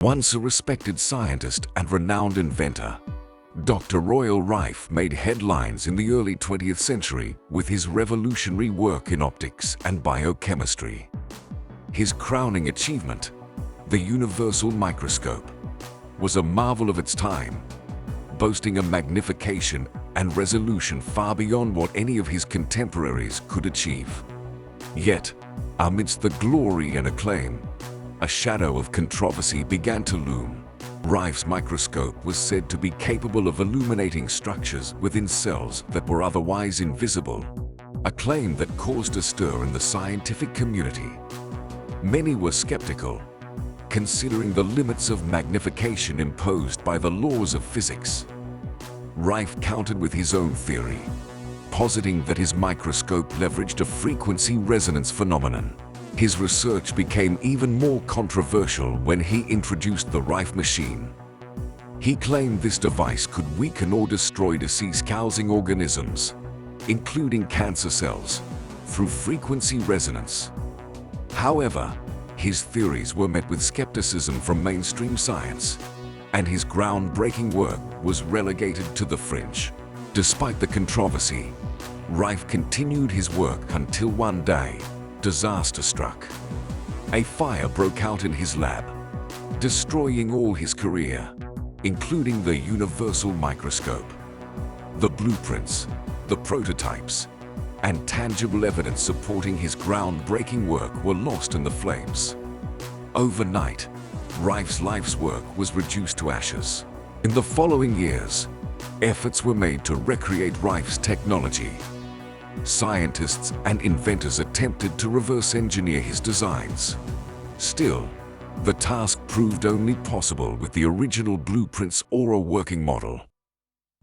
Once a respected scientist and renowned inventor, Dr. Royal Rife made headlines in the early 20th century with his revolutionary work in optics and biochemistry. His crowning achievement, the universal microscope, was a marvel of its time, boasting a magnification and resolution far beyond what any of his contemporaries could achieve. Yet, amidst the glory and acclaim, a shadow of controversy began to loom. Rife's microscope was said to be capable of illuminating structures within cells that were otherwise invisible, a claim that caused a stir in the scientific community. Many were skeptical, considering the limits of magnification imposed by the laws of physics. Rife countered with his own theory, positing that his microscope leveraged a frequency resonance phenomenon. His research became even more controversial when he introduced the Rife machine. He claimed this device could weaken or destroy disease-causing organisms, including cancer cells, through frequency resonance. However, his theories were met with skepticism from mainstream science, and his groundbreaking work was relegated to the fringe. Despite the controversy, Rife continued his work until one day, disaster struck. A fire broke out in his lab, destroying all his career, including the universal microscope. The blueprints, the prototypes, and tangible evidence supporting his groundbreaking work were lost in the flames. Overnight, Rife's life's work was reduced to ashes. In the following years, efforts were made to recreate Rife's technology. Scientists and inventors attempted to reverse engineer his designs. Still, the task proved only possible with the original blueprints or a working model.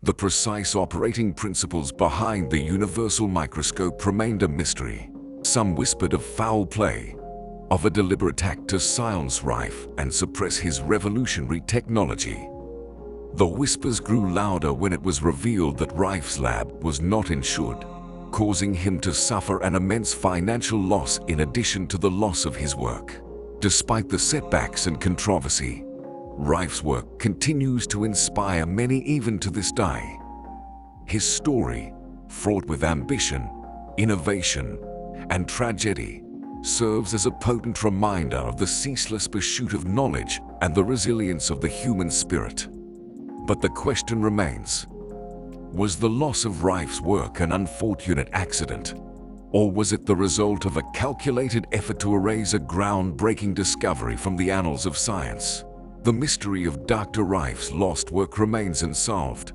The precise operating principles behind the universal microscope remained a mystery. Some whispered of foul play, of a deliberate act to silence Rife and suppress his revolutionary technology. The whispers grew louder when it was revealed that Rife's lab was not insured, causing him to suffer an immense financial loss in addition to the loss of his work. Despite the setbacks and controversy, Rife's work continues to inspire many even to this day. His story, fraught with ambition, innovation, and tragedy, serves as a potent reminder of the ceaseless pursuit of knowledge and the resilience of the human spirit. But the question remains: was the loss of Rife's work an unfortunate accident, or was it the result of a calculated effort to erase a groundbreaking discovery from the annals of science? The mystery of Dr. Rife's lost work remains unsolved,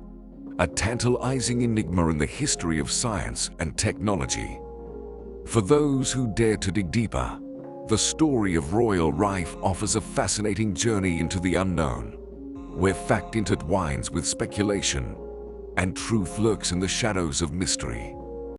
a tantalizing enigma in the history of science and technology. For those who dare to dig deeper, the story of Royal Rife offers a fascinating journey into the unknown, where fact intertwines with speculation and truth lurks in the shadows of mystery.